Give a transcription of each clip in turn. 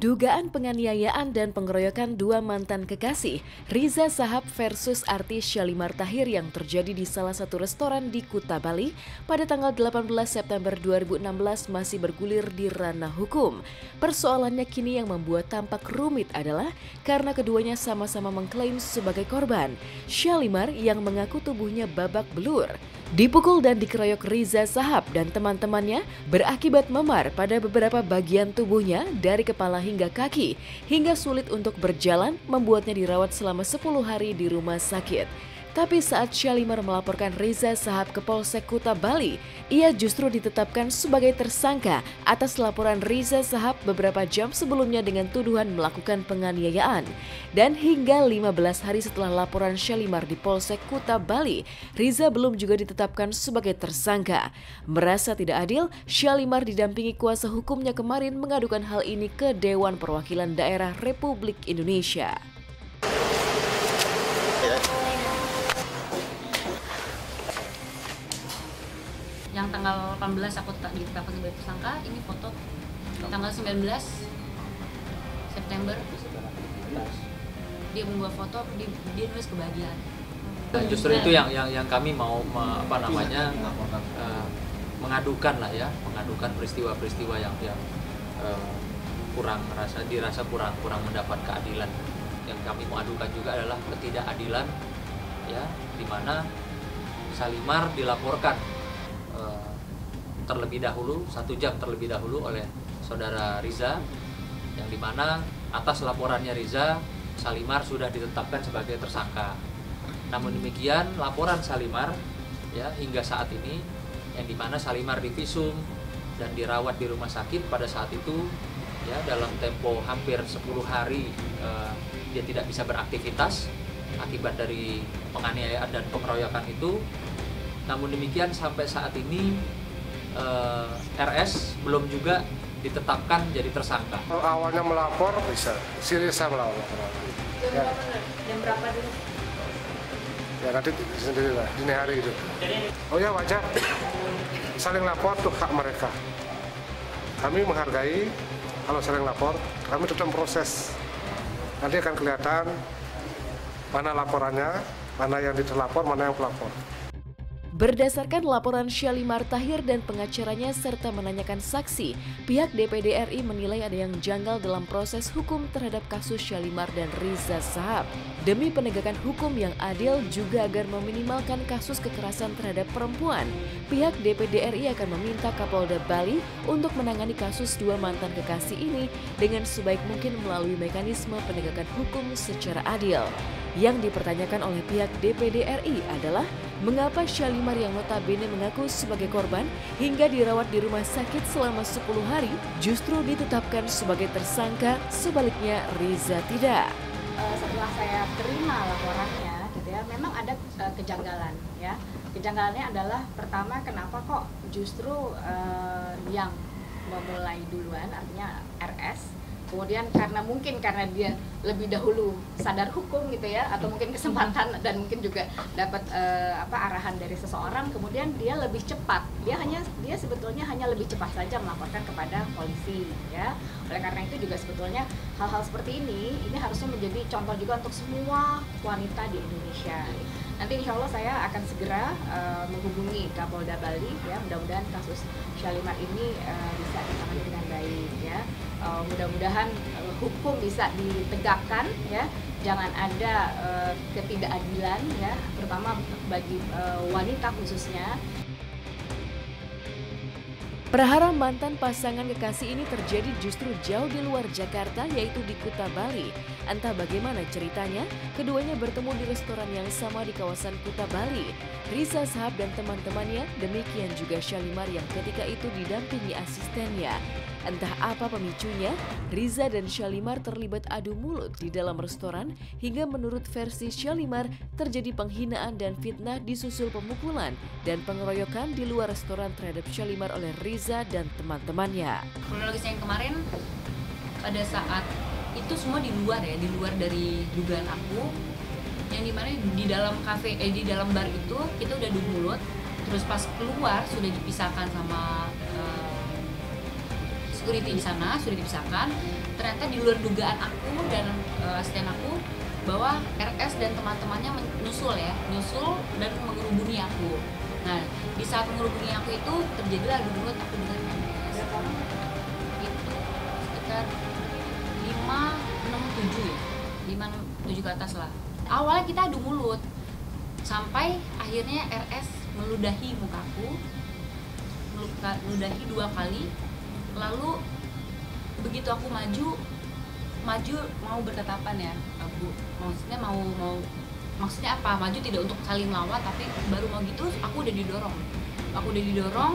Dugaan penganiayaan dan pengeroyokan dua mantan kekasih, Riza Shahab versus artis Syalimar Tahir yang terjadi di salah satu restoran di Kuta, Bali pada tanggal 18 September 2016 masih bergulir di ranah hukum. Persoalannya kini yang membuat tampak rumit adalah karena keduanya sama-sama mengklaim sebagai korban. Syalimar yang mengaku tubuhnya babak belur, dipukul dan dikeroyok Riza Shahab dan teman-temannya berakibat memar pada beberapa bagian tubuhnya dari kepala hingga kaki, hingga sulit untuk berjalan membuatnya dirawat selama 10 hari di rumah sakit. Tapi saat Syalimar melaporkan Riza Shahab ke Polsek Kuta, Bali, ia justru ditetapkan sebagai tersangka atas laporan Riza Shahab beberapa jam sebelumnya dengan tuduhan melakukan penganiayaan. Dan hingga 15 hari setelah laporan Syalimar di Polsek Kuta, Bali, Riza belum juga ditetapkan sebagai tersangka. Merasa tidak adil, Syalimar didampingi kuasa hukumnya kemarin mengadukan hal ini ke Dewan Perwakilan Daerah Republik Indonesia. Yang tanggal 18 aku ditetapkan sebagai tersangka, ini foto tanggal 19 September. Dia membuat foto, dia nulis kebahagiaan. Dan justru itu yang kami mau mengadukan lah ya, mengadukan peristiwa-peristiwa yang dirasa kurang mendapat keadilan. Yang kami mau adukan juga adalah ketidakadilan ya, di mana Syalimar dilaporkan terlebih dahulu, 1 jam terlebih dahulu oleh saudara Riza, yang dimana atas laporannya Riza, Syalimar sudah ditetapkan sebagai tersangka. Namun demikian laporan Syalimar ya hingga saat ini, yang dimana Syalimar divisum dan dirawat di rumah sakit pada saat itu ya, dalam tempo hampir 10 hari dia tidak bisa beraktivitas akibat dari penganiayaan dan pengeroyokan itu. Namun demikian sampai saat ini RS belum juga ditetapkan jadi tersangka. Awalnya melapor bisa, si Riza melapor. Ya. Jam berapa dulu? Ya nanti sendirilah, dini hari itu. Oh ya wajar, saling lapor tuh hak mereka. Kami menghargai kalau saling lapor, kami tetap proses. Nanti akan kelihatan mana laporannya, mana yang diterlapor, mana yang pelapor. Berdasarkan laporan Syalimar Tahir dan pengacaranya serta menanyakan saksi, pihak DPD RI menilai ada yang janggal dalam proses hukum terhadap kasus Syalimar dan Riza Shahab. Demi penegakan hukum yang adil juga agar meminimalkan kasus kekerasan terhadap perempuan, pihak DPD RI akan meminta Kapolda Bali untuk menangani kasus dua mantan kekasih ini dengan sebaik mungkin melalui mekanisme penegakan hukum secara adil. Yang dipertanyakan oleh pihak DPD RI adalah mengapa Syalimar yang notabene mengaku sebagai korban hingga dirawat di rumah sakit selama 10 hari justru ditetapkan sebagai tersangka, sebaliknya Riza tidak. Setelah saya terima laporannya gitu ya, memang ada kejanggalan ya. Kejanggalannya adalah pertama, kenapa kok justru yang memulai duluan, artinya RS. Kemudian karena dia lebih dahulu sadar hukum gitu ya, atau mungkin kesempatan dan mungkin juga dapat arahan dari seseorang, kemudian dia lebih cepat. Dia sebetulnya hanya lebih cepat saja melaporkan kepada polisi ya. Oleh karena itu juga sebetulnya hal-hal seperti ini harusnya menjadi contoh juga untuk semua wanita di Indonesia. Nanti insya Allah saya akan segera menghubungi Kapolda Bali ya, mudah-mudahan kasus Syalimar ini bisa ditangani dengan baik ya. Mudah-mudahan hukum bisa ditegakkan ya, jangan ada ketidakadilan ya, terutama bagi wanita khususnya. Perhara mantan pasangan kekasih ini terjadi justru jauh di luar Jakarta, yaitu di Kuta, Bali. Entah bagaimana ceritanya, keduanya bertemu di restoran yang sama di kawasan Kuta, Bali. Riza Shahab dan teman-temannya, demikian juga Syalimar yang ketika itu didampingi asistennya. Entah apa pemicunya, Riza dan Syalimar terlibat adu mulut di dalam restoran hingga menurut versi Syalimar terjadi penghinaan dan fitnah disusul pemukulan dan pengeroyokan di luar restoran terhadap Syalimar oleh Riza dan teman-temannya. Kronologisnya yang kemarin, pada saat itu semua di luar ya, di luar dari dugaan aku, yang dimana di dalam kafe, di dalam bar itu kita udah adu mulut, terus pas keluar sudah dipisahkan sama security di sana sudah dipisahkan. Ternyata di luar dugaan aku dan asisten aku bahwa RS dan teman-temannya nyusul dan mengerubungi aku. Nah, di saat mengerubungi aku itu terjadilah adu mulut aku dengan RS. Itu sekitar 5, 6, 7 ya. 5, 6, 7 ke atas lah. Awalnya kita adu mulut sampai akhirnya RS meludahi mukaku, meludahi 2 kali. Lalu begitu aku maju mau bertatapan ya, Bu. Maksudnya apa? Maju tidak untuk saling melawan, tapi baru mau gitu aku udah didorong.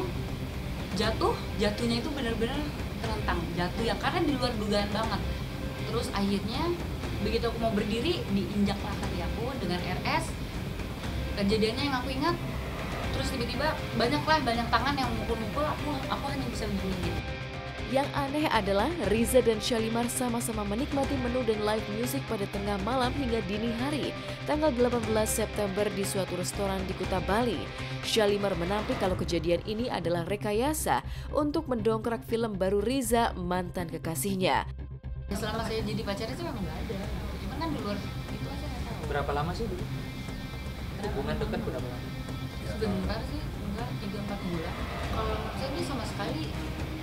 Jatuhnya itu benar-benar terentang, jatuh ya karena di luar dugaan banget. Terus akhirnya begitu aku mau berdiri diinjaklah kaki aku dengan RS. Kejadiannya yang aku ingat, terus tiba-tiba banyak tangan yang mukul-mukul aku hanya bisa begini gitu. Yang aneh adalah Riza dan Syalimar sama-sama menikmati menu dan live music pada tengah malam hingga dini hari, tanggal 18 September di suatu restoran di Kuta Bali. Syalimar menampik kalau kejadian ini adalah rekayasa untuk mendongkrak film baru Riza, Mantan Kekasihnya. Selama saya jadi pacarnya sih memang nggak ada, cuman kan di luar itu aja nggak tahu. Berapa lama sih dulu? Hubungan dekat berapa lama? Sebentar sih, enggak 3-4 bulan. Kalau saya ini sama sekali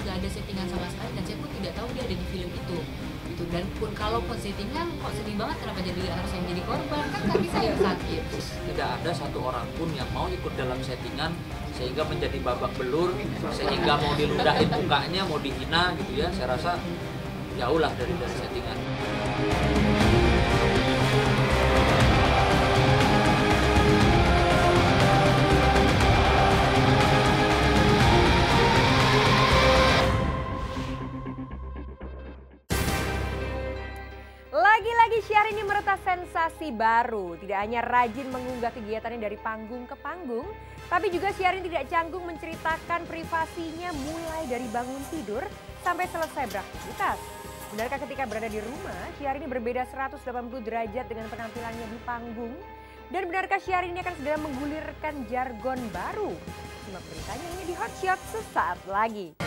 nggak ada settingan sama sekali, dan saya pun tidak tahu dia ada di film itu gitu. Dan pun kalaupun settingan kok sedih banget, kenapa harus yang jadi korban, kan kaki saya sakit. Tidak ada satu orang pun yang mau ikut dalam settingan sehingga menjadi babak belur, sehingga mau diludahin mukanya, mau dihina gitu ya. Saya rasa jauhlah dari settingan. Lagi-lagi Syahrini meretas sensasi baru. Tidak hanya rajin mengunggah kegiatannya dari panggung ke panggung, tapi juga Syahrini tidak canggung menceritakan privasinya mulai dari bangun tidur sampai selesai beraktivitas. Benarkah ketika berada di rumah, Syahrini berbeda 180 derajat dengan penampilannya di panggung? Dan benarkah Syahrini akan segera menggulirkan jargon baru? Simak beritanya ini di Hot Shot sesaat lagi.